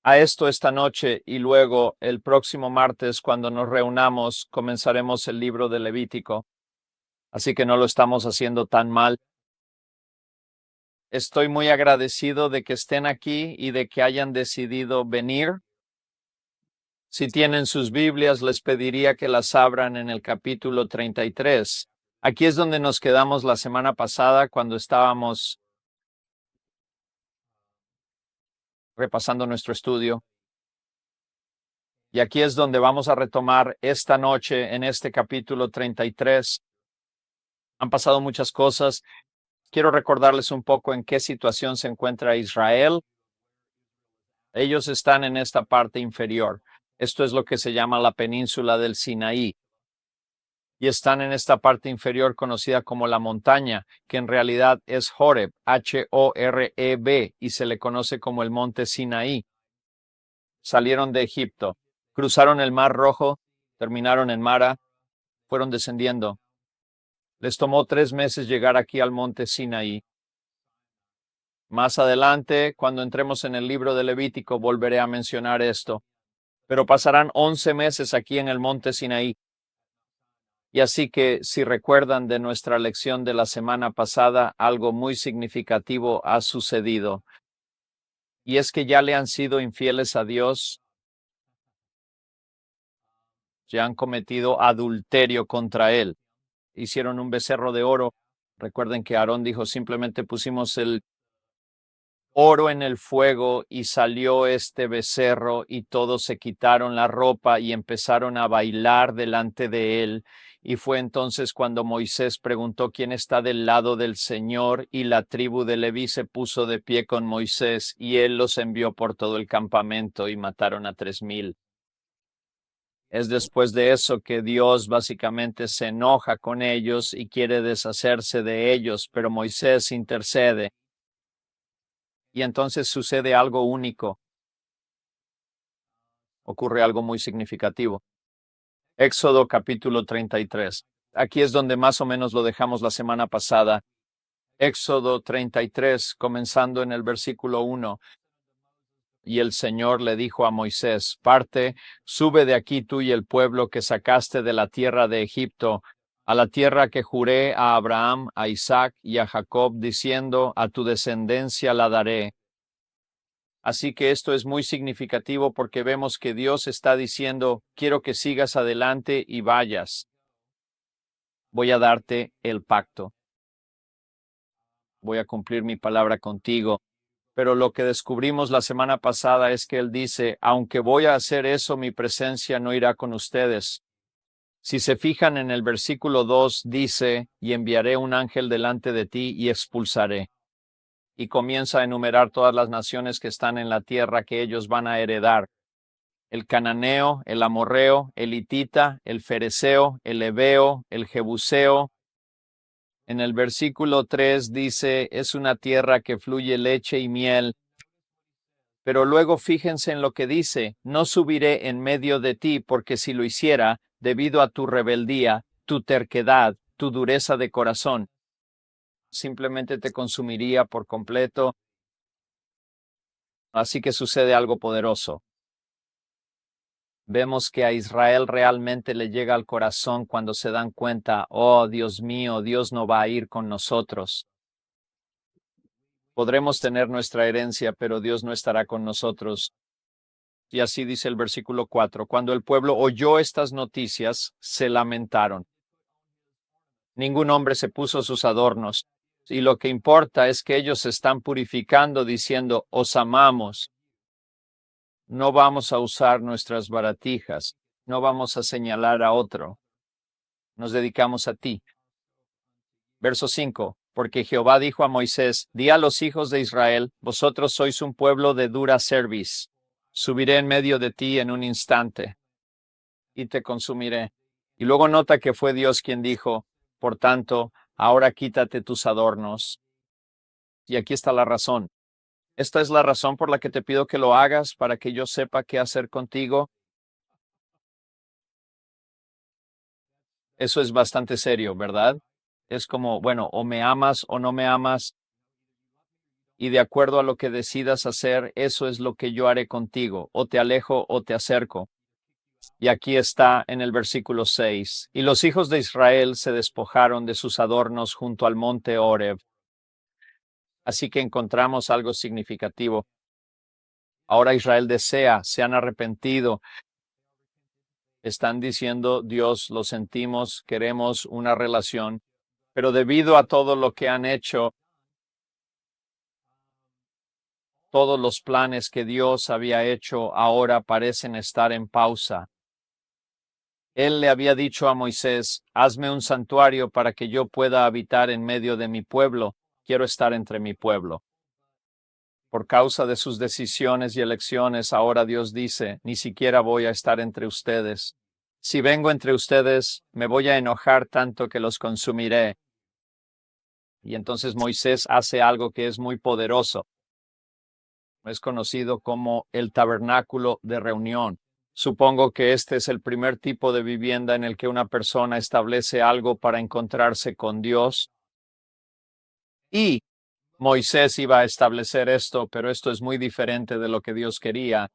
a esto esta noche y luego el próximo martes cuando nos reunamos comenzaremos el libro de Levítico. Así que no lo estamos haciendo tan mal. Estoy muy agradecido de que estén aquí y de que hayan decidido venir. Si tienen sus Biblias, les pediría que las abran en el capítulo 33. Aquí es donde nos quedamos la semana pasada cuando estábamos repasando nuestro estudio. Y aquí es donde vamos a retomar esta noche en este capítulo 33. Han pasado muchas cosas. Quiero recordarles un poco en qué situación se encuentra Israel. Ellos están en esta parte inferior. Esto es lo que se llama la península del Sinaí. Y están en esta parte inferior conocida como la montaña, que en realidad es Horeb, H-O-R-E-B, y se le conoce como el monte Sinaí. Salieron de Egipto, cruzaron el Mar Rojo, terminaron en Mara, fueron descendiendo. Les tomó 3 meses llegar aquí al monte Sinaí. Más adelante, cuando entremos en el libro de Levítico, volveré a mencionar esto. Pero pasarán 11 meses aquí en el monte Sinaí. Y así que, si recuerdan de nuestra lección de la semana pasada, algo muy significativo ha sucedido. Y es que ya le han sido infieles a Dios, ya han cometido adulterio contra Él. Hicieron un becerro de oro. Recuerden que Aarón dijo, simplemente pusimos el oro en el fuego y salió este becerro y todos se quitaron la ropa y empezaron a bailar delante de él. Y fue entonces cuando Moisés preguntó quién está del lado del Señor y la tribu de Leví se puso de pie con Moisés y él los envió por todo el campamento y mataron a 3,000. Es después de eso que Dios básicamente se enoja con ellos y quiere deshacerse de ellos, pero Moisés intercede. Y entonces sucede algo único, ocurre algo muy significativo. Éxodo capítulo 33. Aquí es donde más o menos lo dejamos la semana pasada. Éxodo 33, comenzando en el versículo 1. Y el Señor le dijo a Moisés, parte, sube de aquí tú y el pueblo que sacaste de la tierra de Egipto, a la tierra que juré a Abraham, a Isaac y a Jacob, diciendo, a tu descendencia la daré. Así que esto es muy significativo porque vemos que Dios está diciendo, quiero que sigas adelante y vayas. Voy a darte el pacto. Voy a cumplir mi palabra contigo. Pero lo que descubrimos la semana pasada es que Él dice, aunque voy a hacer eso, mi presencia no irá con ustedes. Si se fijan en el versículo 2, dice, y enviaré un ángel delante de ti y expulsaré. Y comienza a enumerar todas las naciones que están en la tierra que ellos van a heredar. El cananeo, el amorreo, el hitita, el fereceo, el heveo, el jebuseo. En el versículo 3 dice, es una tierra que fluye leche y miel. Pero luego fíjense en lo que dice, no subiré en medio de ti, porque si lo hiciera, debido a tu rebeldía, tu terquedad, tu dureza de corazón, simplemente te consumiría por completo. Así que sucede algo poderoso. Vemos que a Israel realmente le llega al corazón cuando se dan cuenta, oh Dios mío, Dios no va a ir con nosotros. Podremos tener nuestra herencia, pero Dios no estará con nosotros. Y así dice el versículo 4, cuando el pueblo oyó estas noticias, se lamentaron. Ningún hombre se puso sus adornos, y lo que importa es que ellos se están purificando diciendo, os amamos. No vamos a usar nuestras baratijas, no vamos a señalar a otro. Nos dedicamos a ti. Verso 5. Porque Jehová dijo a Moisés, di a los hijos de Israel, vosotros sois un pueblo de dura cerviz. Subiré en medio de ti en un instante, y te consumiré. Y luego nota que fue Dios quien dijo, por tanto, ahora quítate tus adornos. Y aquí está la razón. Esta es la razón por la que te pido que lo hagas, para que yo sepa qué hacer contigo. Eso es bastante serio, ¿verdad? Es como, bueno, o me amas o no me amas. y de acuerdo a lo que decidas hacer, eso es lo que yo haré contigo, o te alejo o te acerco. Y aquí está en el versículo 6. Y los hijos de Israel se despojaron de sus adornos junto al monte Horeb. Así que encontramos algo significativo. Ahora Israel desea, se han arrepentido. Están diciendo, Dios, lo sentimos, queremos una relación. Pero debido a todo lo que han hecho, todos los planes que Dios había hecho ahora parecen estar en pausa. Él le había dicho a Moisés, hazme un santuario para que yo pueda habitar en medio de mi pueblo. Quiero estar entre mi pueblo. Por causa de sus decisiones y elecciones, ahora Dios dice, ni siquiera voy a estar entre ustedes. Si vengo entre ustedes, me voy a enojar tanto que los consumiré. Y entonces Moisés hace algo que es muy poderoso. Es conocido como el tabernáculo de reunión. Supongo que este es el primer tipo de vivienda en el que una persona establece algo para encontrarse con Dios. Y Moisés iba a establecer esto, pero esto es muy diferente de lo que Dios quería.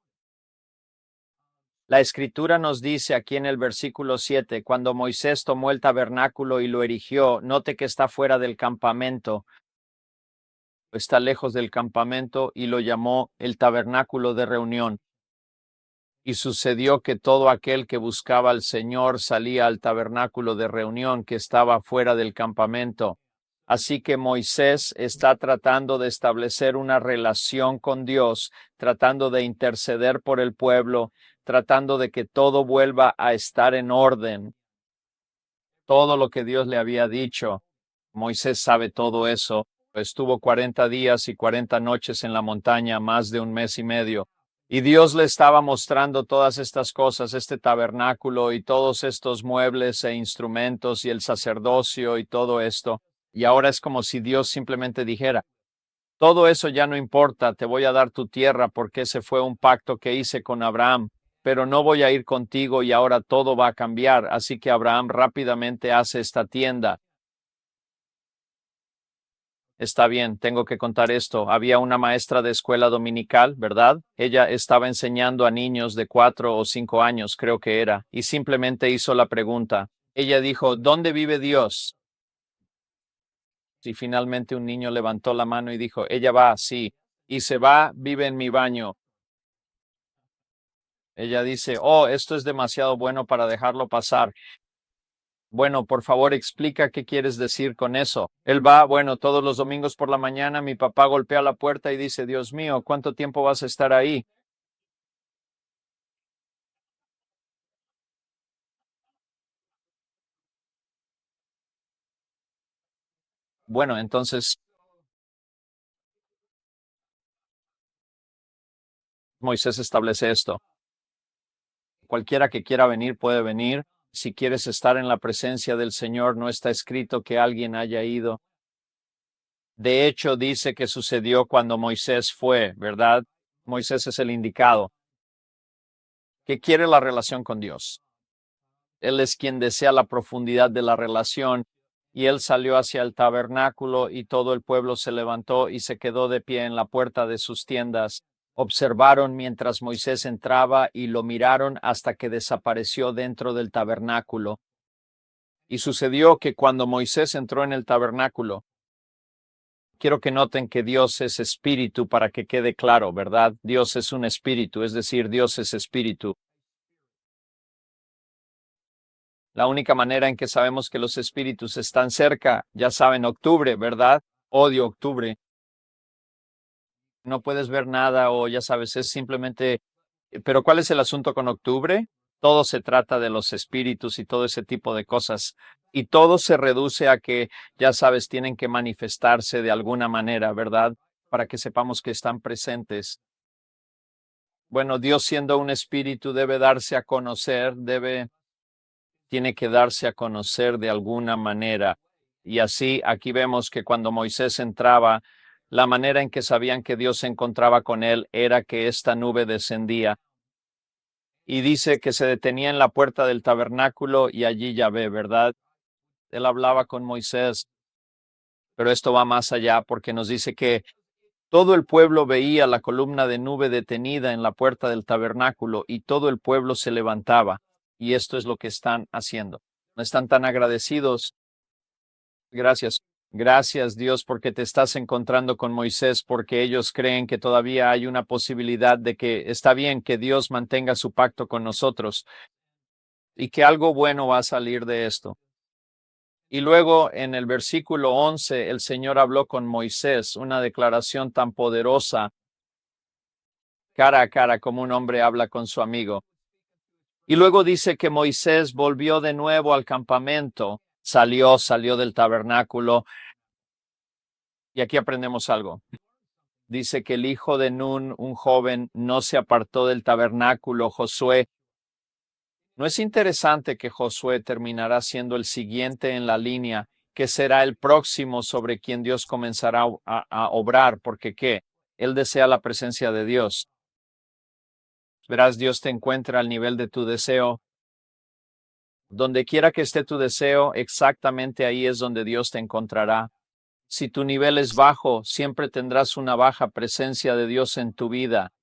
La escritura nos dice aquí en el versículo 7, cuando Moisés tomó el tabernáculo y lo erigió, note que está fuera del campamento, está lejos del campamento y lo llamó el tabernáculo de reunión. Y sucedió que todo aquel que buscaba al Señor salía al tabernáculo de reunión que estaba fuera del campamento. Así que Moisés está tratando de establecer una relación con Dios, tratando de interceder por el pueblo, tratando de que todo vuelva a estar en orden. Todo lo que Dios le había dicho. Moisés sabe todo eso. Estuvo 40 días y 40 noches en la montaña, más de un mes y medio. Y Dios le estaba mostrando todas estas cosas, este tabernáculo y todos estos muebles e instrumentos y el sacerdocio y todo esto. Y ahora es como si Dios simplemente dijera, todo eso ya no importa, te voy a dar tu tierra porque ese fue un pacto que hice con Abraham, pero no voy a ir contigo y ahora todo va a cambiar. Así que Abraham rápidamente hace esta tienda. Está bien, tengo que contar esto. Había una maestra de escuela dominical, ¿verdad? Ella estaba enseñando a niños de 4 o 5 años, creo que era, y simplemente hizo la pregunta. Ella dijo, ¿dónde vive Dios? Y finalmente un niño levantó la mano y dijo, ella va, sí, y se va, vive en mi baño. Ella dice, oh, esto es demasiado bueno para dejarlo pasar. Bueno, por favor, explica qué quieres decir con eso. Él va, bueno, todos los domingos por la mañana mi papá golpea la puerta y dice, Dios mío, ¿cuánto tiempo vas a estar ahí? Bueno, entonces Moisés establece esto. Cualquiera que quiera venir puede venir. Si quieres estar en la presencia del Señor, no está escrito que alguien haya ido. De hecho, dice que sucedió cuando Moisés fue, ¿verdad? Moisés es el indicado, que quiere la relación con Dios. Él es quien desea la profundidad de la relación, y él salió hacia el tabernáculo y todo el pueblo se levantó y se quedó de pie en la puerta de sus tiendas. Observaron mientras Moisés entraba y lo miraron hasta que desapareció dentro del tabernáculo. Y sucedió que cuando Moisés entró en el tabernáculo, quiero que noten que Dios es espíritu para que quede claro, ¿verdad? Dios es un espíritu, es decir, Dios es espíritu. La única manera en que sabemos que los espíritus están cerca, ya saben, octubre, ¿verdad? Odio octubre. No puedes ver nada o ya sabes, es simplemente... Pero ¿cuál es el asunto con octubre? Todo se trata de los espíritus y todo ese tipo de cosas. Y todo se reduce a que, ya sabes, tienen que manifestarse de alguna manera, ¿verdad? Para que sepamos que están presentes. Bueno, Dios siendo un espíritu debe darse a conocer, tiene que darse a conocer de alguna manera. Y así aquí vemos que cuando Moisés entraba, la manera en que sabían que Dios se encontraba con él era que esta nube descendía. Y dice que se detenía en la puerta del tabernáculo y allí Yahvé, ¿verdad? Él hablaba con Moisés, pero esto va más allá porque nos dice que Todo el pueblo veía la columna de nube detenida en la puerta del tabernáculo y todo el pueblo se levantaba. Y esto es lo que están haciendo. No están tan agradecidos. Gracias. Gracias, Dios, porque te estás encontrando con Moisés, porque ellos creen que todavía hay una posibilidad de que está bien que Dios mantenga su pacto con nosotros y que algo bueno va a salir de esto. Y luego en el versículo 11, el Señor habló con Moisés, una declaración tan poderosa, cara a cara, como un hombre habla con su amigo. Y luego dice que Moisés volvió de nuevo al campamento, salió del tabernáculo. Y aquí aprendemos algo. Dice que el hijo de Nun, un joven, no se apartó del tabernáculo, Josué. ¿No es interesante que Josué terminará siendo el siguiente en la línea, que será el próximo sobre quien Dios comenzará a obrar? Porque ¿qué? Él desea la presencia de Dios. Verás, Dios te encuentra al nivel de tu deseo. Donde quiera que esté tu deseo, exactamente ahí es donde Dios te encontrará. Si tu nivel es bajo, siempre tendrás una baja presencia de Dios en tu vida.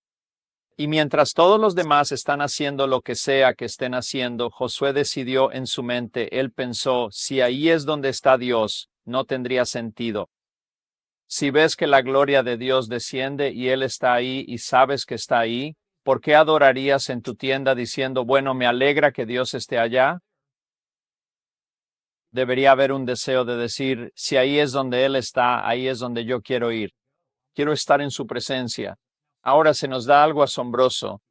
Y mientras todos los demás están haciendo lo que sea que estén haciendo, Josué decidió en su mente, él pensó, si ahí es donde está Dios, no tendría sentido. Si ves que la gloria de Dios desciende y Él está ahí y sabes que está ahí, ¿por qué adorarías en tu tienda diciendo, bueno, me alegra que Dios esté allá? Debería haber un deseo de decir, si ahí es donde Él está, ahí es donde yo quiero ir. Quiero estar en su presencia. Ahora se nos da algo asombroso.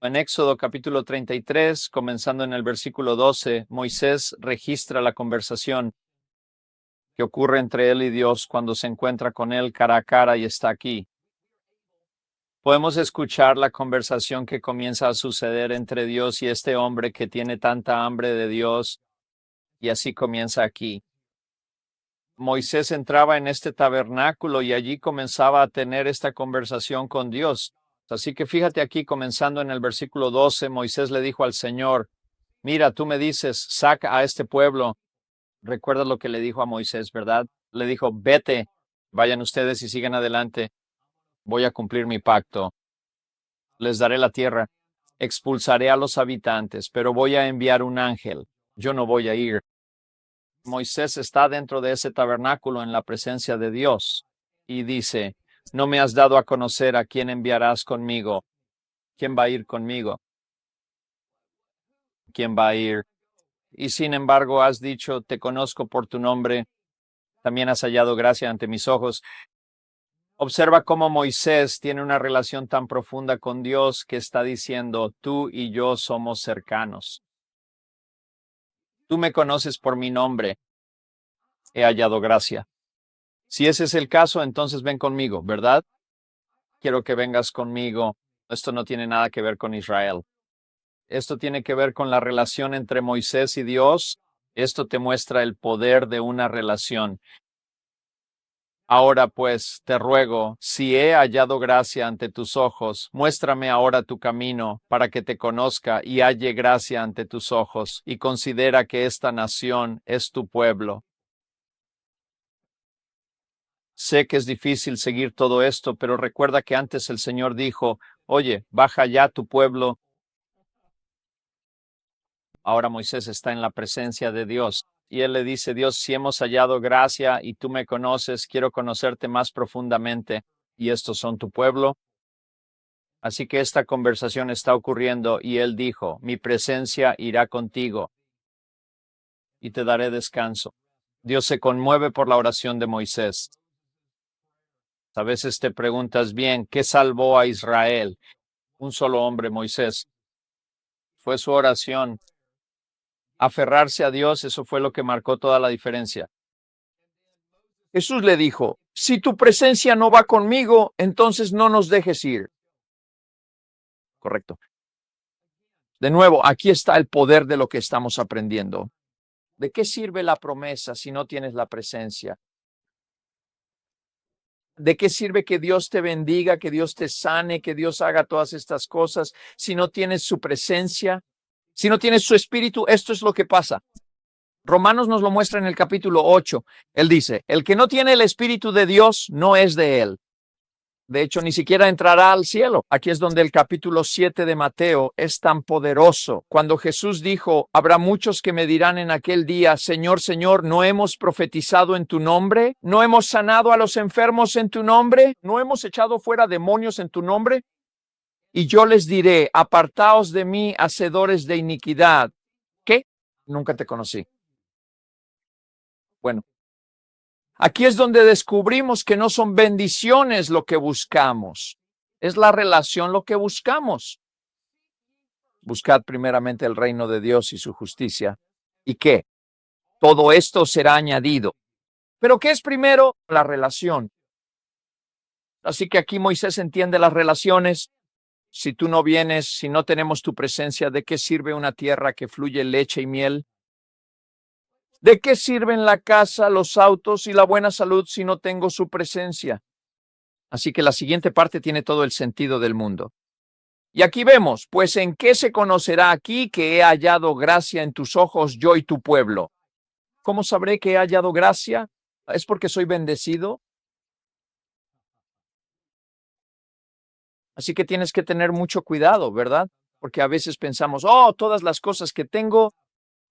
En Éxodo capítulo 33, comenzando en el versículo 12, Moisés registra la conversación que ocurre entre él y Dios cuando se encuentra con él cara a cara y está aquí. Podemos escuchar la conversación que comienza a suceder entre Dios y este hombre que tiene tanta hambre de Dios, y así comienza aquí. Moisés entraba en este tabernáculo y allí comenzaba a tener esta conversación con Dios. Así que fíjate aquí, comenzando en el versículo 12, Moisés le dijo al Señor, mira, tú me dices, saca a este pueblo. Recuerda lo que le dijo a Moisés, ¿verdad? Le dijo, vete, vayan ustedes y sigan adelante. Voy a cumplir mi pacto. Les daré la tierra. Expulsaré a los habitantes, pero voy a enviar un ángel. Yo no voy a ir. Moisés está dentro de ese tabernáculo en la presencia de Dios y dice, no me has dado a conocer a quién enviarás conmigo. ¿Quién va a ir conmigo? ¿Quién va a ir? Y sin embargo has dicho, te conozco por tu nombre, también has hallado gracia ante mis ojos. Observa cómo Moisés tiene una relación tan profunda con Dios que está diciendo, tú y yo somos cercanos. Tú me conoces por mi nombre. He hallado gracia. Si ese es el caso, entonces ven conmigo, ¿verdad? Quiero que vengas conmigo. Esto no tiene nada que ver con Israel. Esto tiene que ver con la relación entre Moisés y Dios. Esto te muestra el poder de una relación. Ahora pues, te ruego, si he hallado gracia ante tus ojos, muéstrame ahora tu camino, para que te conozca y halle gracia ante tus ojos, y considera que esta nación es tu pueblo. Sé que es difícil seguir todo esto, pero recuerda que antes el Señor dijo, oye, baja ya tu pueblo. Ahora Moisés está en la presencia de Dios. Y él le dice, Dios, si hemos hallado gracia y tú me conoces, quiero conocerte más profundamente. Y estos son tu pueblo. Así que esta conversación está ocurriendo y él dijo, mi presencia irá contigo y te daré descanso. Dios se conmueve por la oración de Moisés. A veces te preguntas bien, ¿qué salvó a Israel? Un solo hombre, Moisés. Fue su oración. Aferrarse a Dios, eso fue lo que marcó toda la diferencia. Jesús le dijo, si tu presencia no va conmigo, entonces no nos dejes ir. Correcto. De nuevo, aquí está el poder de lo que estamos aprendiendo. ¿De qué sirve la promesa si no tienes la presencia? ¿De qué sirve que Dios te bendiga, que Dios te sane, que Dios haga todas estas cosas si no tienes su presencia? Si no tienes su espíritu, esto es lo que pasa. Romanos nos lo muestra en el capítulo 8. Él dice, el que no tiene el Espíritu de Dios no es de él. De hecho, ni siquiera entrará al cielo. Aquí es donde el capítulo 7 de Mateo es tan poderoso. Cuando Jesús dijo, habrá muchos que me dirán en aquel día, Señor, Señor, ¿no hemos profetizado en tu nombre? ¿No hemos sanado a los enfermos en tu nombre? ¿No hemos echado fuera demonios en tu nombre? Y yo les diré, apartaos de mí, hacedores de iniquidad. ¿Qué? Nunca te conocí. Bueno, aquí es donde descubrimos que no son bendiciones lo que buscamos, es la relación lo que buscamos. Buscad primeramente el reino de Dios y su justicia. ¿Y qué? Todo esto será añadido. ¿Pero qué es primero? La relación. Así que aquí Moisés entiende las relaciones. Si tú no vienes, si no tenemos tu presencia, ¿de qué sirve una tierra que fluye leche y miel? ¿De qué sirven la casa, los autos y la buena salud si no tengo su presencia? Así que la siguiente parte tiene todo el sentido del mundo. Y aquí vemos, pues en qué se conocerá aquí que he hallado gracia en tus ojos, yo y tu pueblo. ¿Cómo sabré que he hallado gracia? ¿Es porque soy bendecido? Así que tienes que tener mucho cuidado, ¿verdad? Porque a veces pensamos, oh, todas las cosas que tengo,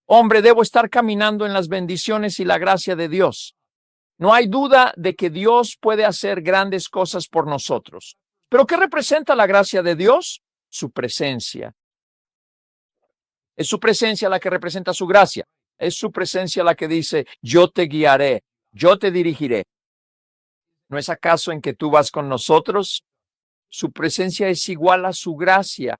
hombre, debo estar caminando en las bendiciones y la gracia de Dios. No hay duda de que Dios puede hacer grandes cosas por nosotros. ¿Pero qué representa la gracia de Dios? Su presencia. Es su presencia la que representa su gracia. Es su presencia la que dice, yo te guiaré, yo te dirigiré. ¿No es acaso en que tú vas con nosotros? Su presencia es igual a su gracia.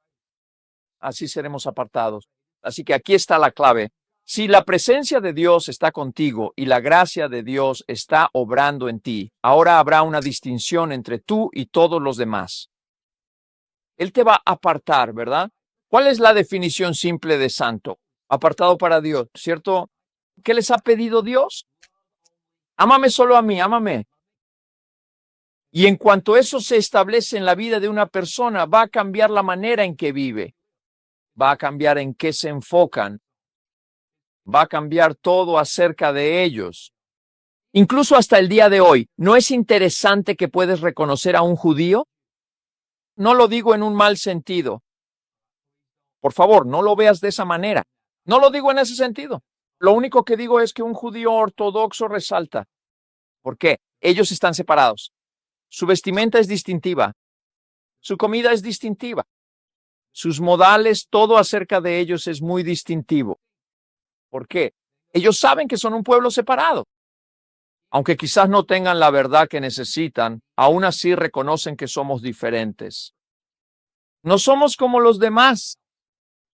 Así seremos apartados. Así que aquí está la clave. Si la presencia de Dios está contigo y la gracia de Dios está obrando en ti, ahora habrá una distinción entre tú y todos los demás. Él te va a apartar, ¿verdad? ¿Cuál es la definición simple de santo? Apartado para Dios, ¿cierto? ¿Qué les ha pedido Dios? Ámame solo a mí, ámame. Y en cuanto eso se establece en la vida de una persona, va a cambiar la manera en que vive, va a cambiar en qué se enfocan, va a cambiar todo acerca de ellos. Incluso hasta el día de hoy, ¿no es interesante que puedes reconocer a un judío? No lo digo en un mal sentido. Por favor, no lo veas de esa manera. No lo digo en ese sentido. Lo único que digo es que un judío ortodoxo resalta. ¿Por qué? Ellos están separados. Su vestimenta es distintiva. Su comida es distintiva. Sus modales, todo acerca de ellos es muy distintivo. ¿Por qué? Ellos saben que son un pueblo separado. Aunque quizás no tengan la verdad que necesitan, aún así reconocen que somos diferentes. No somos como los demás.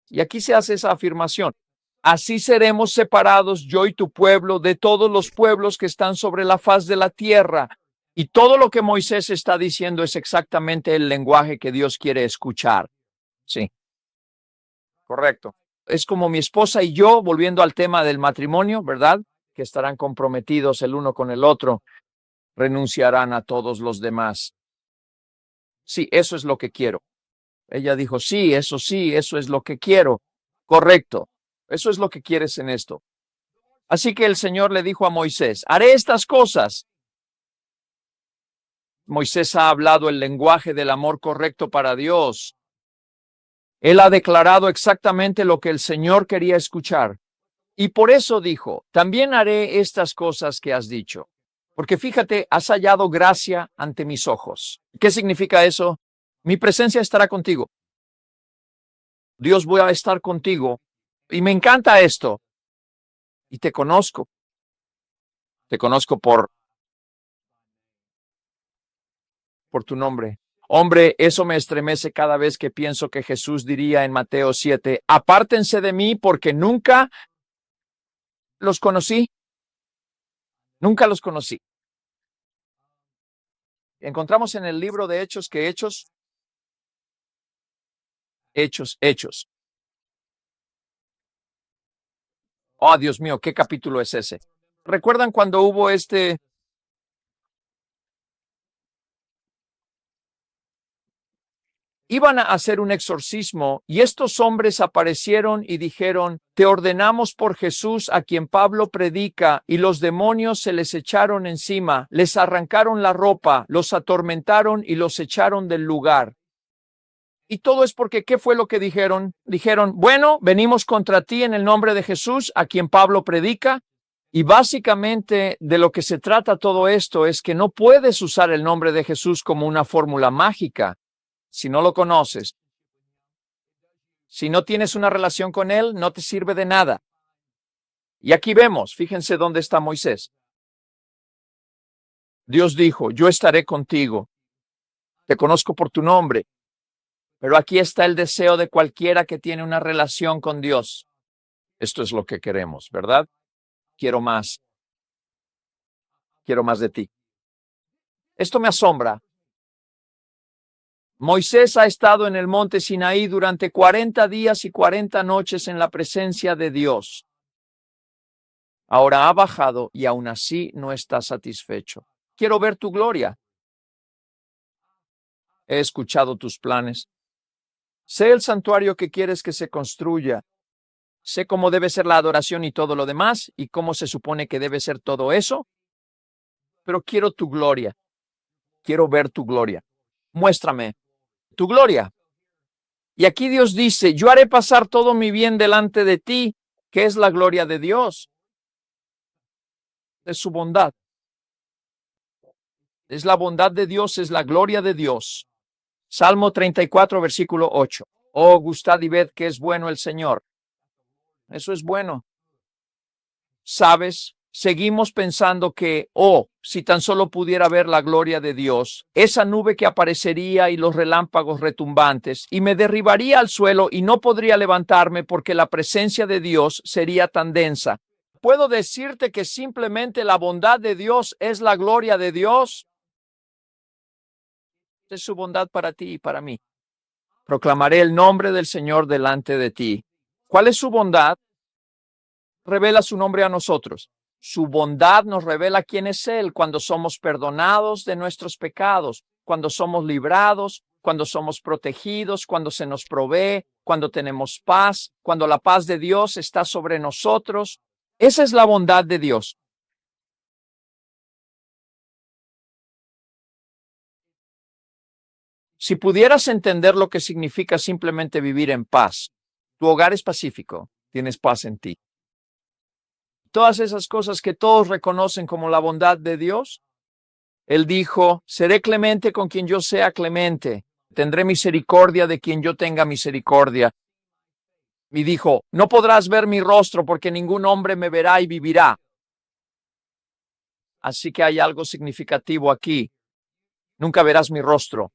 Y aquí se hace esa afirmación. Así seremos separados yo y tu pueblo de todos los pueblos que están sobre la faz de la tierra. Y todo lo que Moisés está diciendo es exactamente el lenguaje que Dios quiere escuchar. Sí, correcto. Es como mi esposa y yo, volviendo al tema del matrimonio, ¿verdad? Que estarán comprometidos el uno con el otro, renunciarán a todos los demás. Sí, eso es lo que quiero. Ella dijo, sí, eso es lo que quiero. Correcto. Eso es lo que quieres en esto. Así que el Señor le dijo a Moisés, haré estas cosas. Moisés ha hablado el lenguaje del amor correcto para Dios. Él ha declarado exactamente lo que el Señor quería escuchar. Y por eso dijo, también haré estas cosas que has dicho. Porque fíjate, has hallado gracia ante mis ojos. ¿Qué significa eso? Mi presencia estará contigo. Dios voy a estar contigo. Y me encanta esto. Y te conozco. Te conozco por tu nombre. Hombre, eso me estremece cada vez que pienso que Jesús diría en Mateo 7, apártense de mí porque nunca los conocí. Nunca los conocí. Encontramos en el libro de Hechos que Hechos. Oh, Dios mío, ¿qué capítulo es ese? ¿Recuerdan cuando hubo Iban a hacer un exorcismo y estos hombres aparecieron y dijeron: te ordenamos por Jesús a quien Pablo predica, y los demonios se les echaron encima, les arrancaron la ropa, los atormentaron y los echaron del lugar. Y todo es porque, ¿qué fue lo que dijeron? Dijeron: bueno, venimos contra ti en el nombre de Jesús a quien Pablo predica. Y básicamente de lo que se trata todo esto es que no puedes usar el nombre de Jesús como una fórmula mágica. Si no lo conoces, si no tienes una relación con Él, no te sirve de nada. Y aquí vemos, fíjense dónde está Moisés. Dios dijo: yo estaré contigo, te conozco por tu nombre. Pero aquí está el deseo de cualquiera que tiene una relación con Dios. Esto es lo que queremos, ¿verdad? Quiero más. Quiero más de ti. Esto me asombra. Moisés ha estado en el monte Sinaí durante 40 días y 40 noches en la presencia de Dios. Ahora ha bajado y aún así no está satisfecho. Quiero ver tu gloria. He escuchado tus planes. Sé el santuario que quieres que se construya. Sé cómo debe ser la adoración y todo lo demás, y cómo se supone que debe ser todo eso. Pero quiero tu gloria. Quiero ver tu gloria. Muéstrame tu gloria. Y aquí Dios dice: yo haré pasar todo mi bien delante de ti, que es la gloria de Dios. Es su bondad. Es la bondad de Dios, es la gloria de Dios. Salmo 34, versículo 8. Oh, gustad y ved que es bueno el Señor. Eso es bueno. ¿Sabes? Seguimos pensando que, si tan solo pudiera ver la gloria de Dios, esa nube que aparecería y los relámpagos retumbantes, y me derribaría al suelo y no podría levantarme porque la presencia de Dios sería tan densa. ¿Puedo decirte que simplemente la bondad de Dios es la gloria de Dios? Es su bondad para ti y para mí. Proclamaré el nombre del Señor delante de ti. ¿Cuál es su bondad? Revela su nombre a nosotros. Su bondad nos revela quién es Él cuando somos perdonados de nuestros pecados, cuando somos librados, cuando somos protegidos, cuando se nos provee, cuando tenemos paz, cuando la paz de Dios está sobre nosotros. Esa es la bondad de Dios. Si pudieras entender lo que significa simplemente vivir en paz, tu hogar es pacífico, tienes paz en ti. Todas esas cosas que todos reconocen como la bondad de Dios. Él dijo: seré clemente con quien yo sea clemente, tendré misericordia de quien yo tenga misericordia. Y dijo: no podrás ver mi rostro porque ningún hombre me verá y vivirá. Así que hay algo significativo aquí. Nunca verás mi rostro.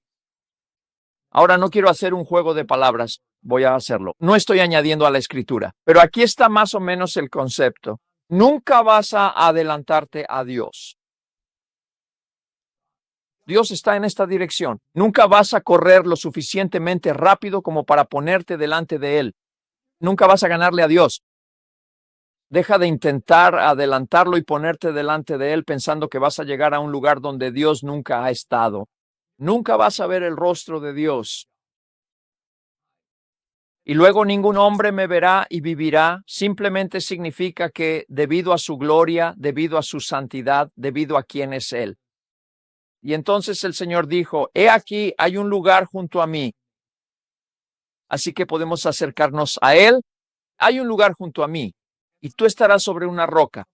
Ahora no quiero hacer un juego de palabras, voy a hacerlo. No estoy añadiendo a la escritura, pero aquí está más o menos el concepto. Nunca vas a adelantarte a Dios. Dios está en esta dirección. Nunca vas a correr lo suficientemente rápido como para ponerte delante de Él. Nunca vas a ganarle a Dios. Deja de intentar adelantarlo y ponerte delante de Él pensando que vas a llegar a un lugar donde Dios nunca ha estado. Nunca vas a ver el rostro de Dios. Y luego ningún hombre me verá y vivirá, simplemente significa que debido a su gloria, debido a su santidad, debido a quién es Él. Y entonces el Señor dijo: he aquí, hay un lugar junto a mí. Así que podemos acercarnos a Él. Hay un lugar junto a mí y tú estarás sobre una roca.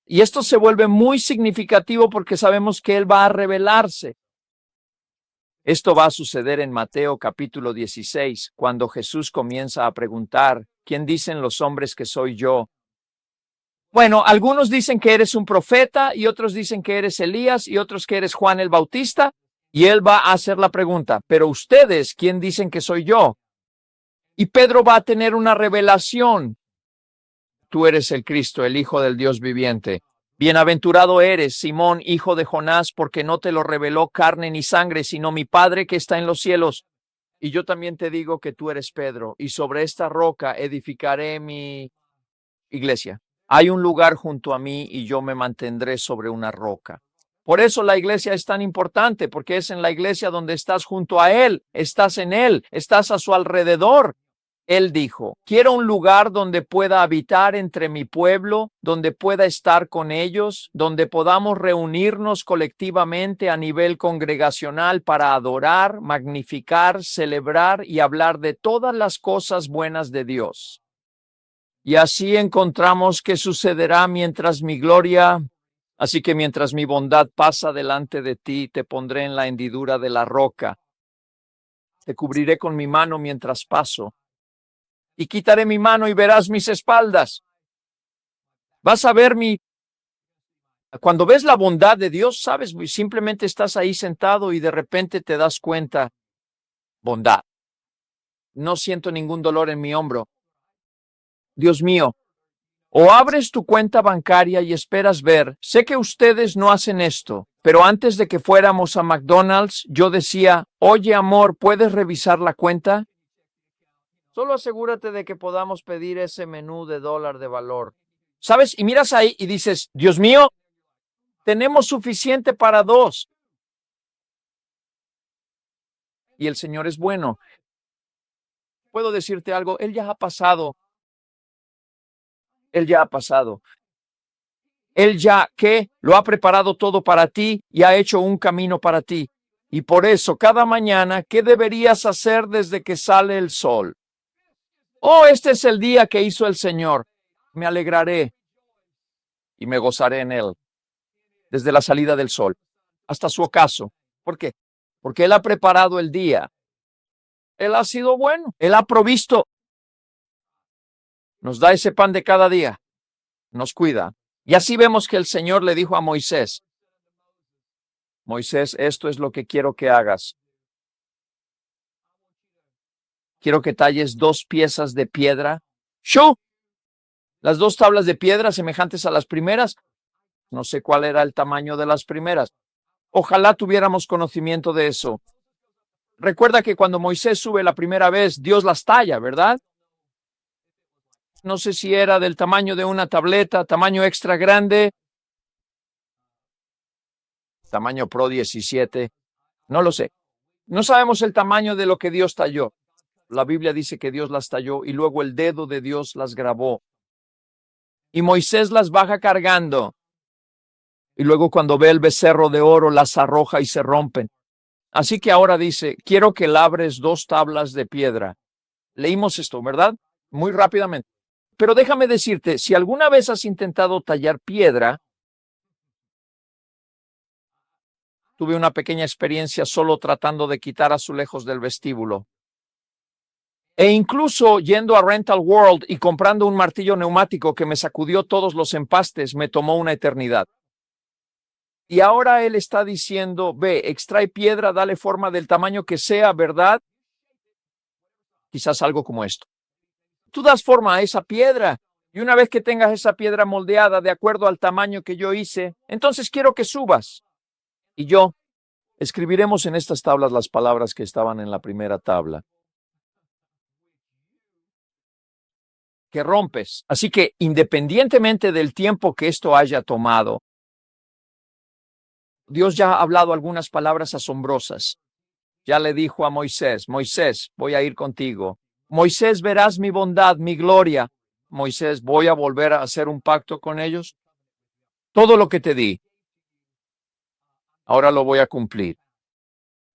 Y esto se vuelve muy significativo porque sabemos que Él va a revelarse. Esto va a suceder en Mateo capítulo 16, cuando Jesús comienza a preguntar: ¿quién dicen los hombres que soy yo? Bueno, algunos dicen que eres un profeta y otros dicen que eres Elías y otros que eres Juan el Bautista. Y Él va a hacer la pregunta: pero ustedes, ¿quién dicen que soy yo? Y Pedro va a tener una revelación. Tú eres el Cristo, el Hijo del Dios viviente. Bienaventurado eres, Simón, hijo de Jonás, porque no te lo reveló carne ni sangre, sino mi Padre que está en los cielos. Y yo también te digo que tú eres Pedro, y sobre esta roca edificaré mi iglesia. Hay un lugar junto a mí y yo me mantendré sobre una roca. Por eso la iglesia es tan importante, porque es en la iglesia donde estás junto a Él, estás en Él, estás a su alrededor. Él dijo, quiero un lugar donde pueda habitar entre mi pueblo, donde pueda estar con ellos, donde podamos reunirnos colectivamente a nivel congregacional para adorar, magnificar, celebrar y hablar de todas las cosas buenas de Dios. Y así encontramos que sucederá mientras mi gloria. Así que mientras mi bondad pasa delante de ti, te pondré en la hendidura de la roca. Te cubriré con mi mano mientras paso. Y quitaré mi mano y verás mis espaldas. Vas a ver mi. Cuando ves la bondad de Dios, sabes, simplemente estás ahí sentado y de repente te das cuenta, bondad. No siento ningún dolor en mi hombro. Dios mío, o abres tu cuenta bancaria y esperas ver, sé que ustedes no hacen esto, pero antes de que fuéramos a McDonald's, yo decía, oye amor, ¿puedes revisar la cuenta? Solo asegúrate de que podamos pedir ese menú de $1 de valor. ¿Sabes? Y miras ahí y dices, Dios mío, tenemos suficiente para 2. Y el Señor es bueno. Puedo decirte algo, Él ya ha pasado. Él ya ha pasado. Él ya que lo ha preparado todo para ti y ha hecho un camino para ti. Y por eso, cada mañana, ¿qué deberías hacer desde que sale el sol? Oh, este es el día que hizo el Señor. Me alegraré y me gozaré en él. Desde la salida del sol hasta su ocaso. ¿Por qué? Porque Él ha preparado el día. Él ha sido bueno. Él ha provisto. Nos da ese pan de cada día. Nos cuida. Y así vemos que el Señor le dijo a Moisés, Moisés, esto es lo que quiero que hagas. Quiero que talles 2 piezas de piedra. ¡Shu! Las 2 tablas de piedra semejantes a las primeras. No sé cuál era el tamaño de las primeras. Ojalá tuviéramos conocimiento de eso. Recuerda que cuando Moisés sube la primera vez, Dios las talla, ¿verdad? No sé si era del tamaño de una tableta, tamaño extra grande, tamaño Pro 17, no lo sé. No sabemos el tamaño de lo que Dios talló. La Biblia dice que Dios las talló y luego el dedo de Dios las grabó. Y Moisés las baja cargando. Y luego cuando ve el becerro de oro, las arroja y se rompen. Así que ahora dice, quiero que labres 2 tablas de piedra. Leímos esto, ¿verdad? Muy rápidamente. Pero déjame decirte, si alguna vez has intentado tallar piedra, tuve una pequeña experiencia solo tratando de quitar azulejos del vestíbulo. E incluso yendo a Rental World y comprando un martillo neumático que me sacudió todos los empastes, me tomó una eternidad. Y ahora él está diciendo, ve, extrae piedra, dale forma del tamaño que sea, ¿verdad? Quizás algo como esto. Tú das forma a esa piedra. Y una vez que tengas esa piedra moldeada de acuerdo al tamaño que yo hice, entonces quiero que subas. Y yo, escribiremos en estas tablas las palabras que estaban en la primera tabla. Que rompes. Así que independientemente del tiempo que esto haya tomado, Dios ya ha hablado algunas palabras asombrosas. Ya le dijo a Moisés, Moisés, voy a ir contigo. Moisés, verás mi bondad, mi gloria. Moisés, voy a volver a hacer un pacto con ellos. Todo lo que te di, ahora lo voy a cumplir.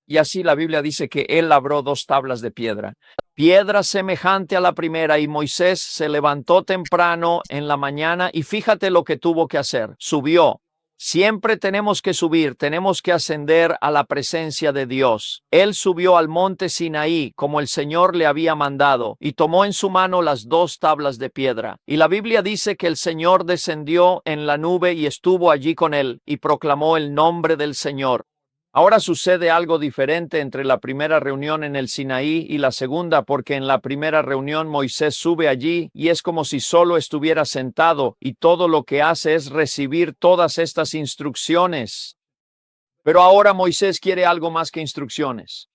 Y así la Biblia dice que él labró 2 tablas de piedra. Piedra semejante a la primera, y Moisés se levantó temprano en la mañana y fíjate lo que tuvo que hacer. Subió. Siempre tenemos que subir, tenemos que ascender a la presencia de Dios. Él subió al monte Sinaí, como el Señor le había mandado, y tomó en su mano las 2 tablas de piedra. Y la Biblia dice que el Señor descendió en la nube y estuvo allí con él, y proclamó el nombre del Señor. Ahora sucede algo diferente entre la primera reunión en el Sinaí y la segunda, porque en la primera reunión Moisés sube allí y es como si solo estuviera sentado y todo lo que hace es recibir todas estas instrucciones. Pero ahora Moisés quiere algo más que instrucciones.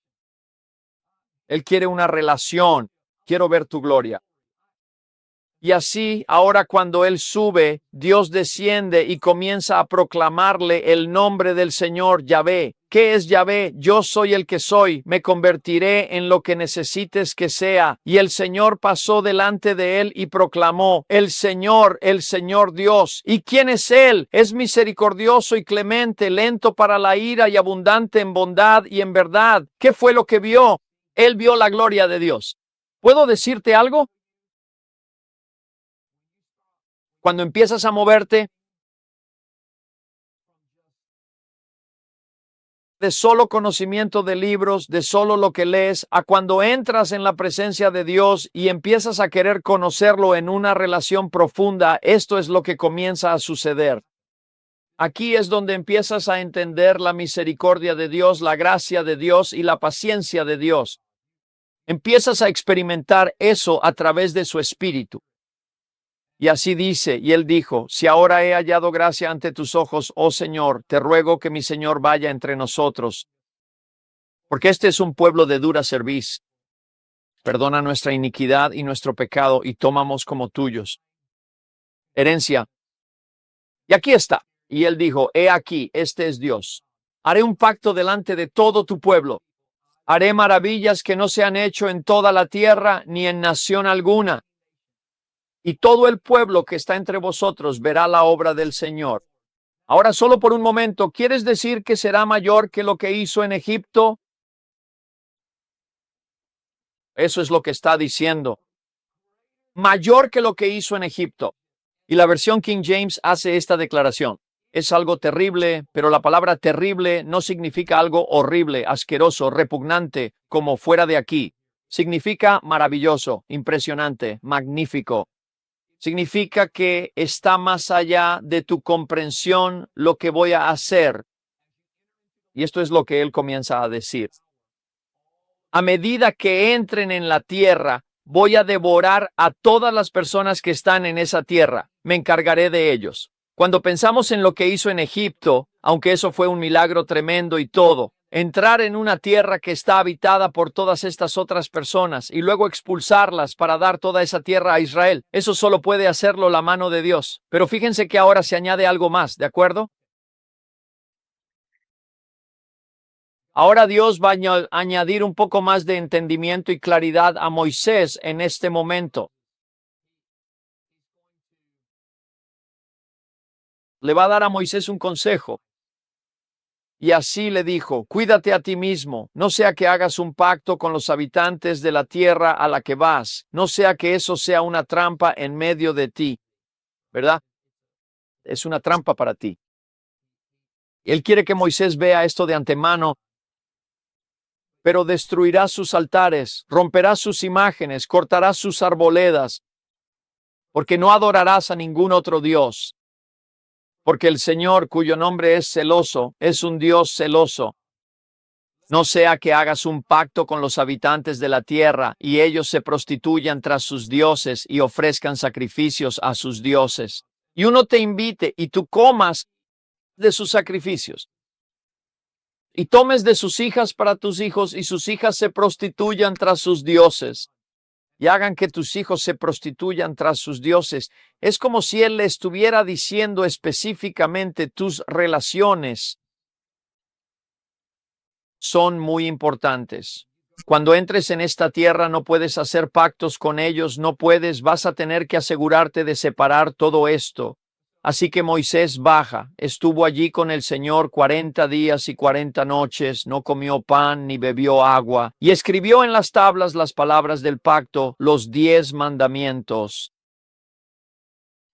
Él quiere una relación. Quiero ver tu gloria. Y así, ahora cuando él sube, Dios desciende y comienza a proclamarle el nombre del Señor Yahvé. ¿Qué es Yahvé? Yo soy el que soy, me convertiré en lo que necesites que sea. Y el Señor pasó delante de él y proclamó, el Señor Dios. ¿Y quién es él? Es misericordioso y clemente, lento para la ira y abundante en bondad y en verdad. ¿Qué fue lo que vio? Él vio la gloria de Dios. ¿Puedo decirte algo? Cuando empiezas a moverte de solo conocimiento de libros, de solo lo que lees, a cuando entras en la presencia de Dios y empiezas a querer conocerlo en una relación profunda, esto es lo que comienza a suceder. Aquí es donde empiezas a entender la misericordia de Dios, la gracia de Dios y la paciencia de Dios. Empiezas a experimentar eso a través de su espíritu. Y así dice, y él dijo, si ahora he hallado gracia ante tus ojos, oh Señor, te ruego que mi Señor vaya entre nosotros, porque este es un pueblo de dura cerviz. Perdona nuestra iniquidad y nuestro pecado, y tomamos como tuyos herencia. Y aquí está. Y él dijo, he aquí, este es Dios. Haré un pacto delante de todo tu pueblo. Haré maravillas que no se han hecho en toda la tierra, ni en nación alguna. Y todo el pueblo que está entre vosotros verá la obra del Señor. Ahora, solo por un momento, ¿quieres decir que será mayor que lo que hizo en Egipto? Eso es lo que está diciendo. Mayor que lo que hizo en Egipto. Y la versión King James hace esta declaración. Es algo terrible, pero la palabra terrible no significa algo horrible, asqueroso, repugnante, como fuera de aquí. Significa maravilloso, impresionante, magnífico. Significa que está más allá de tu comprensión lo que voy a hacer. Y esto es lo que él comienza a decir. A medida que entren en la tierra, voy a devorar a todas las personas que están en esa tierra. Me encargaré de ellos. Cuando pensamos en lo que hizo en Egipto, aunque eso fue un milagro tremendo y todo, entrar en una tierra que está habitada por todas estas otras personas y luego expulsarlas para dar toda esa tierra a Israel, eso solo puede hacerlo la mano de Dios. Pero fíjense que ahora se añade algo más, ¿de acuerdo? Ahora Dios va a añadir un poco más de entendimiento y claridad a Moisés en este momento. Le va a dar a Moisés un consejo. Y así le dijo, cuídate a ti mismo, no sea que hagas un pacto con los habitantes de la tierra a la que vas, no sea que eso sea una trampa en medio de ti, ¿verdad? Es una trampa para ti. Él quiere que Moisés vea esto de antemano, pero destruirá sus altares, romperá sus imágenes, cortará sus arboledas, porque no adorarás a ningún otro Dios. Porque el Señor, cuyo nombre es celoso, es un Dios celoso. No sea que hagas un pacto con los habitantes de la tierra y ellos se prostituyan tras sus dioses y ofrezcan sacrificios a sus dioses. Y uno te invite y tú comas de sus sacrificios. Y tomes de sus hijas para tus hijos y sus hijas se prostituyan tras sus dioses. Y hagan que tus hijos se prostituyan tras sus dioses. Es como si él le estuviera diciendo específicamente tus relaciones son muy importantes. Cuando entres en esta tierra no puedes hacer pactos con ellos, no puedes, vas a tener que asegurarte de separar todo esto. Así que Moisés baja, estuvo allí con el Señor 40 días y 40 noches, no comió pan ni bebió agua, y escribió en las tablas las palabras del pacto, los 10 mandamientos.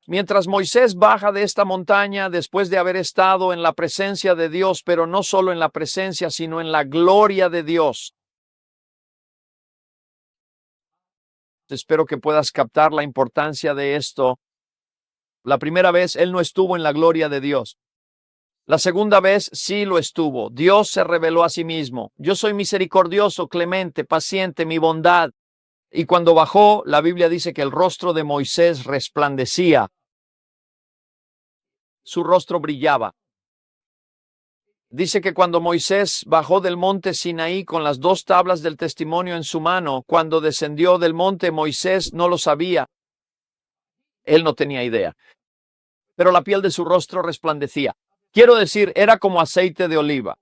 Mientras Moisés baja de esta montaña después de haber estado en la presencia de Dios, pero no solo en la presencia, sino en la gloria de Dios. Espero que puedas captar la importancia de esto. La primera vez él no estuvo en la gloria de Dios. La segunda vez sí lo estuvo. Dios se reveló a sí mismo. Yo soy misericordioso, clemente, paciente, mi bondad. Y cuando bajó, la Biblia dice que el rostro de Moisés resplandecía. Su rostro brillaba. Dice que cuando Moisés bajó del monte Sinaí con las 2 tablas del testimonio en su mano, cuando descendió del monte Moisés no lo sabía. Él no tenía idea. Pero la piel de su rostro resplandecía. Quiero decir, era como aceite de oliva.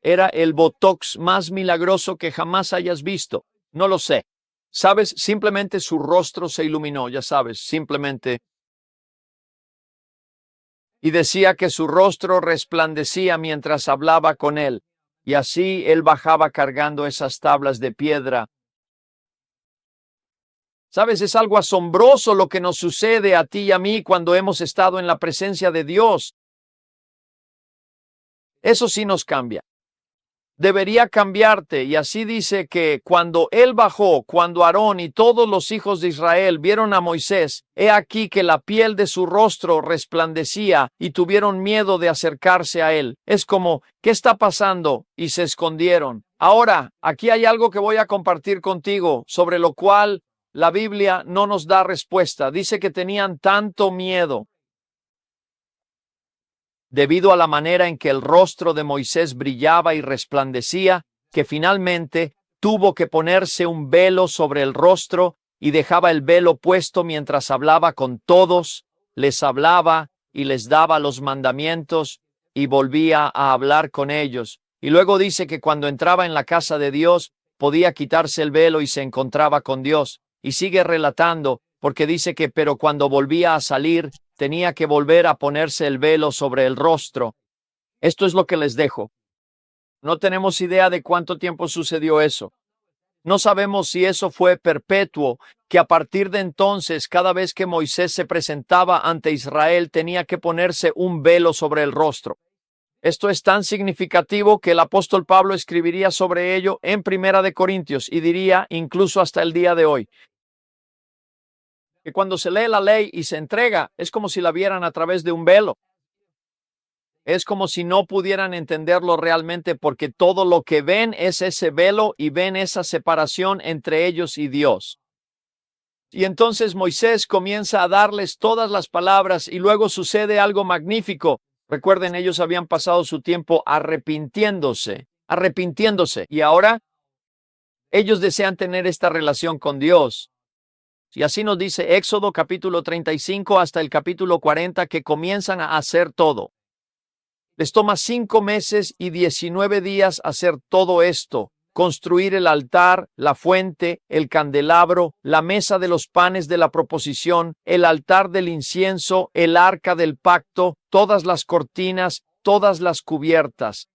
Era el botox más milagroso que jamás hayas visto. No lo sé. ¿Sabes? Simplemente su rostro se iluminó, ya sabes, simplemente. Y decía que su rostro resplandecía mientras hablaba con él. Y así él bajaba cargando esas tablas de piedra. ¿Sabes? Es algo asombroso lo que nos sucede a ti y a mí cuando hemos estado en la presencia de Dios. Eso sí nos cambia. Debería cambiarte. Y así dice que cuando él bajó, cuando Aarón y todos los hijos de Israel vieron a Moisés, he aquí que la piel de su rostro resplandecía y tuvieron miedo de acercarse a él. Es como, ¿qué está pasando? Y se escondieron. Ahora, aquí hay algo que voy a compartir contigo, sobre lo cual la Biblia no nos da respuesta. Dice que tenían tanto miedo debido a la manera en que el rostro de Moisés brillaba y resplandecía, que finalmente tuvo que ponerse un velo sobre el rostro y dejaba el velo puesto mientras hablaba con todos, les hablaba y les daba los mandamientos y volvía a hablar con ellos. Y luego dice que cuando entraba en la casa de Dios podía quitarse el velo y se encontraba con Dios. Y sigue relatando porque dice que pero cuando volvía a salir tenía que volver a ponerse el velo sobre el rostro. Esto es lo que les dejo. No tenemos idea de cuánto tiempo sucedió eso. No sabemos si eso fue perpetuo, que a partir de entonces, cada vez que Moisés se presentaba ante Israel, tenía que ponerse un velo sobre el rostro. Esto es tan significativo que el apóstol Pablo escribiría sobre ello en Primera de Corintios y diría incluso hasta el día de hoy, que cuando se lee la ley y se entrega, es como si la vieran a través de un velo. Es como si no pudieran entenderlo realmente porque todo lo que ven es ese velo y ven esa separación entre ellos y Dios. Y entonces Moisés comienza a darles todas las palabras y luego sucede algo magnífico. Recuerden, ellos habían pasado su tiempo arrepintiéndose. Y ahora ellos desean tener esta relación con Dios. Y así nos dice Éxodo capítulo 35 hasta el capítulo 40 que comienzan a hacer todo. Les toma 5 meses y 19 días hacer todo esto. Construir el altar, la fuente, el candelabro, la mesa de los panes de la proposición, el altar del incienso, el arca del pacto, todas las cortinas, todas las cubiertas.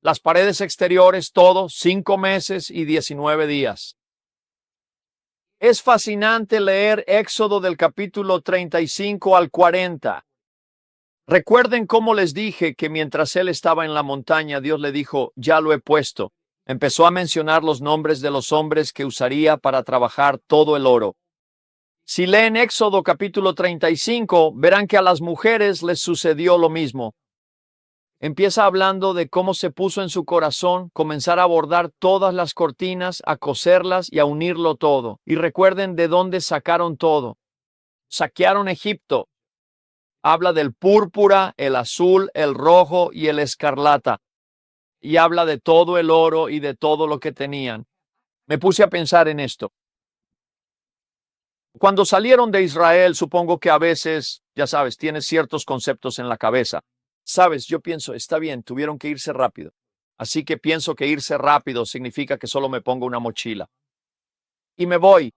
Las paredes exteriores, todo, 5 meses y 19 días. Es fascinante leer Éxodo del capítulo 35 al 40. Recuerden cómo les dije que mientras él estaba en la montaña, Dios le dijo, ya lo he puesto. Empezó a mencionar los nombres de los hombres que usaría para trabajar todo el oro. Si leen Éxodo capítulo 35, verán que a las mujeres les sucedió lo mismo. Empieza hablando de cómo se puso en su corazón comenzar a bordar todas las cortinas, a coserlas y a unirlo todo. Y recuerden de dónde sacaron todo. Saquearon Egipto. Habla del púrpura, el azul, el rojo y el escarlata. Y habla de todo el oro y de todo lo que tenían. Me puse a pensar en esto. Cuando salieron de Israel, supongo que a veces, ya sabes, tienes ciertos conceptos en la cabeza. Sabes, yo pienso, está bien, tuvieron que irse rápido. Así que pienso que irse rápido significa que solo me pongo una mochila. Y me voy.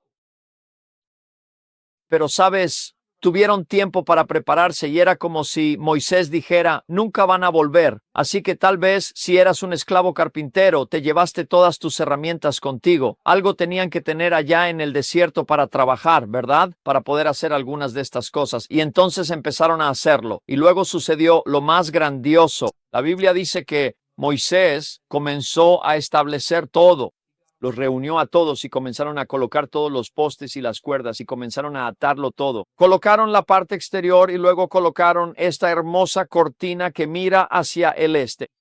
Pero sabes, tuvieron tiempo para prepararse y era como si Moisés dijera, nunca van a volver. Así que tal vez si eras un esclavo carpintero, te llevaste todas tus herramientas contigo. Algo tenían que tener allá en el desierto para trabajar, ¿verdad? Para poder hacer algunas de estas cosas. Y entonces empezaron a hacerlo. Y luego sucedió lo más grandioso. La Biblia dice que Moisés comenzó a establecer todo. Los reunió a todos y comenzaron a colocar todos los postes y las cuerdas y comenzaron a atarlo todo. Colocaron la parte exterior y luego colocaron esta hermosa cortina que mira hacia el este.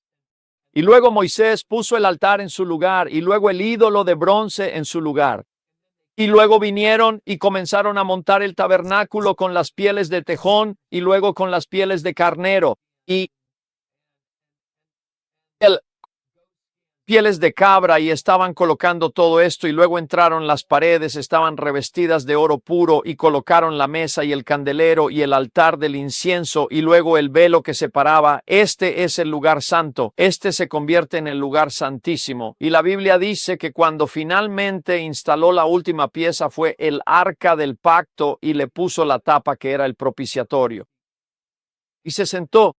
Y luego Moisés puso el altar en su lugar y luego el ídolo de bronce en su lugar. Y luego vinieron y comenzaron a montar el tabernáculo con las pieles de tejón y luego con las pieles de carnero. Y pieles de cabra y estaban colocando todo esto y luego entraron las paredes, estaban revestidas de oro puro y colocaron la mesa y el candelero y el altar del incienso y luego el velo que separaba. Este es el lugar santo, este se convierte en el lugar santísimo. Y la Biblia dice que cuando finalmente instaló la última pieza fue el arca del pacto y le puso la tapa que era el propiciatorio. Y se sentó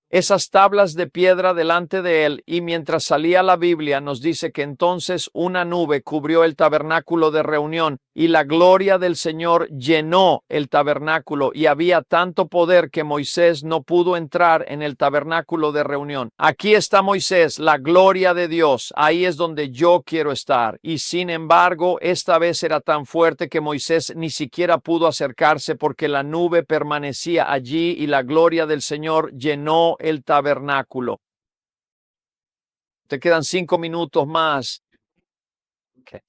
esas tablas de piedra delante de él, y mientras salía la Biblia nos dice que entonces una nube cubrió el tabernáculo de reunión y la gloria del Señor llenó el tabernáculo y había tanto poder que Moisés no pudo entrar en el tabernáculo de reunión. Aquí está Moisés, la gloria de Dios, ahí es donde yo quiero estar. Y sin embargo, esta vez era tan fuerte que Moisés ni siquiera pudo acercarse porque la nube permanecía allí y la gloria del Señor llenó el tabernáculo. Te quedan 5 minutos más. Okay.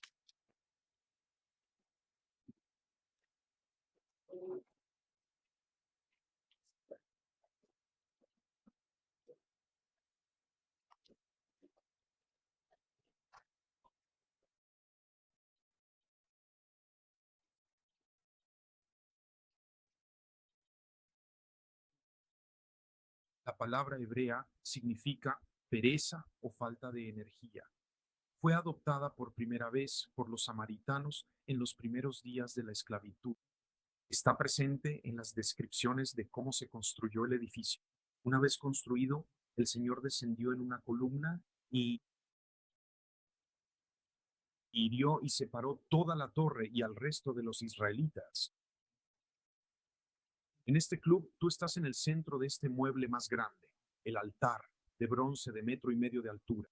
La palabra hebrea significa pereza o falta de energía. Fue adoptada por primera vez por los samaritanos en los primeros días de la esclavitud. Está presente en las descripciones de cómo se construyó el edificio. Una vez construido, el Señor descendió en una columna y hirió y separó toda la torre y al resto de los israelitas. En este club, tú estás en el centro de este mueble más grande, el altar, de bronce de 1,5 metros de altura.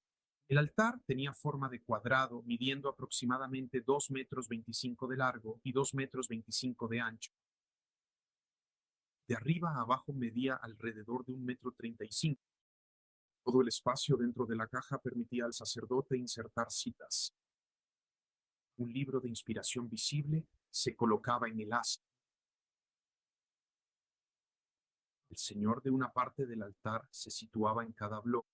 El altar tenía forma de cuadrado, midiendo aproximadamente 2,25 metros de largo y 2,25 metros de ancho. De arriba a abajo medía alrededor de 1,35 metros. Todo el espacio dentro de la caja permitía al sacerdote insertar citas. Un libro de inspiración visible se colocaba en el asa. El Señor de una parte del altar se situaba en cada bloque.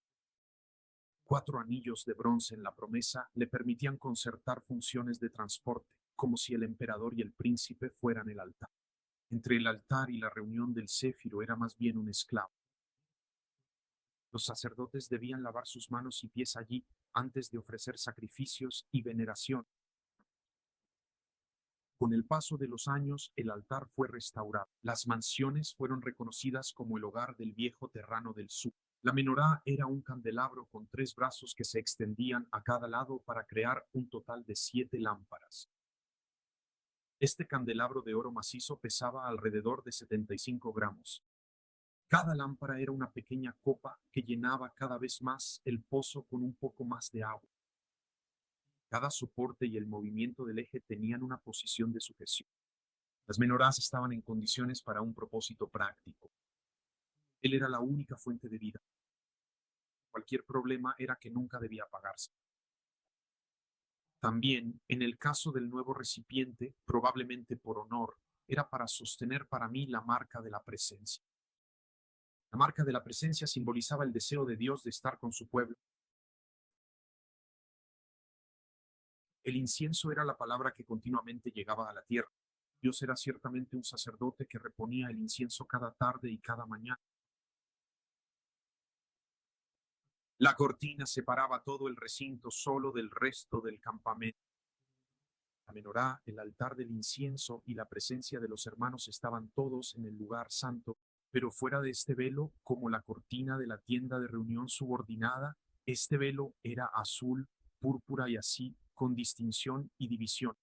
4 anillos de bronce en la promesa le permitían concertar funciones de transporte, como si el emperador y el príncipe fueran el altar. Entre el altar y la reunión del céfiro era más bien un esclavo. Los sacerdotes debían lavar sus manos y pies allí antes de ofrecer sacrificios y veneración. Con el paso de los años, el altar fue restaurado. Las mansiones fueron reconocidas como el hogar del viejo terrano del sur. La menorá era un candelabro con 3 brazos que se extendían a cada lado para crear un total de 7 lámparas. Este candelabro de oro macizo pesaba alrededor de 75 gramos. Cada lámpara era una pequeña copa que llenaba cada vez más el pozo con un poco más de agua. Cada soporte y el movimiento del eje tenían una posición de sujeción. Las menorás estaban en condiciones para un propósito práctico. Él era la única fuente de vida. Cualquier problema era que nunca debía apagarse. También, en el caso del nuevo recipiente, probablemente por honor, era para sostener para mí la marca de la presencia. La marca de la presencia simbolizaba el deseo de Dios de estar con su pueblo. El incienso era la palabra que continuamente llegaba a la tierra. Dios era ciertamente un sacerdote que reponía el incienso cada tarde y cada mañana. La cortina separaba todo el recinto solo del resto del campamento. La menorá, el altar del incienso y la presencia de los hermanos estaban todos en el lugar santo, pero fuera de este velo, como la cortina de la tienda de reunión subordinada, este velo era azul, púrpura y así, con distinción y división.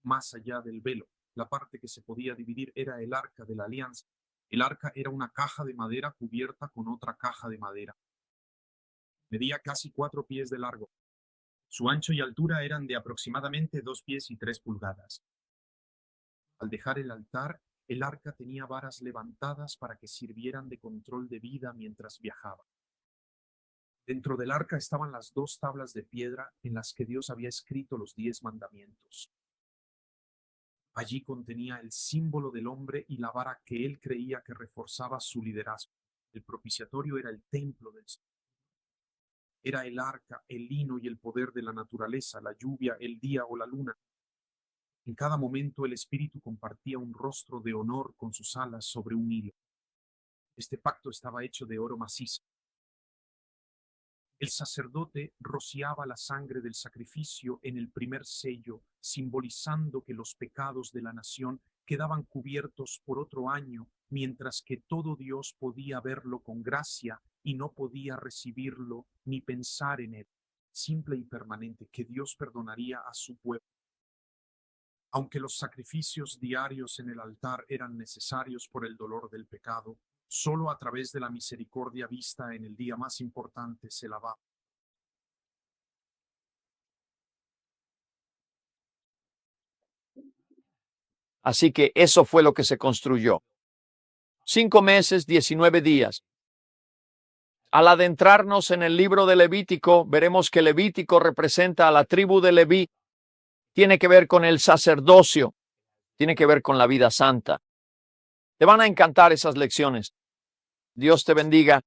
Más allá del velo, la parte que se podía dividir era el arca de la alianza. El arca era una caja de madera cubierta con otra caja de madera. Medía casi 4 pies de largo. Su ancho y altura eran de aproximadamente 2 pies y 3 pulgadas. Al dejar el altar, el arca tenía varas levantadas para que sirvieran de control de vida mientras viajaba. Dentro del arca estaban las 2 tablas de piedra en las que Dios había escrito los 10 mandamientos. Allí contenía el símbolo del hombre y la vara que él creía que reforzaba su liderazgo. El propiciatorio era el templo del Señor. Era el arca, el lino y el poder de la naturaleza, la lluvia, el día o la luna. En cada momento el espíritu compartía un rostro de honor con sus alas sobre un hilo. Este pacto estaba hecho de oro macizo. El sacerdote rociaba la sangre del sacrificio en el primer sello, simbolizando que los pecados de la nación quedaban cubiertos por otro año, mientras que todo Dios podía verlo con gracia y no podía recibirlo ni pensar en él. Simple y permanente, que Dios perdonaría a su pueblo. Aunque los sacrificios diarios en el altar eran necesarios por el dolor del pecado, solo a través de la misericordia vista en el día más importante se lavaba. Así que eso fue lo que se construyó. 5 meses, 19 días. Al adentrarnos en el libro de Levítico, veremos que Levítico representa a la tribu de Leví. Tiene que ver con el sacerdocio, tiene que ver con la vida santa. Te van a encantar esas lecciones. Dios te bendiga.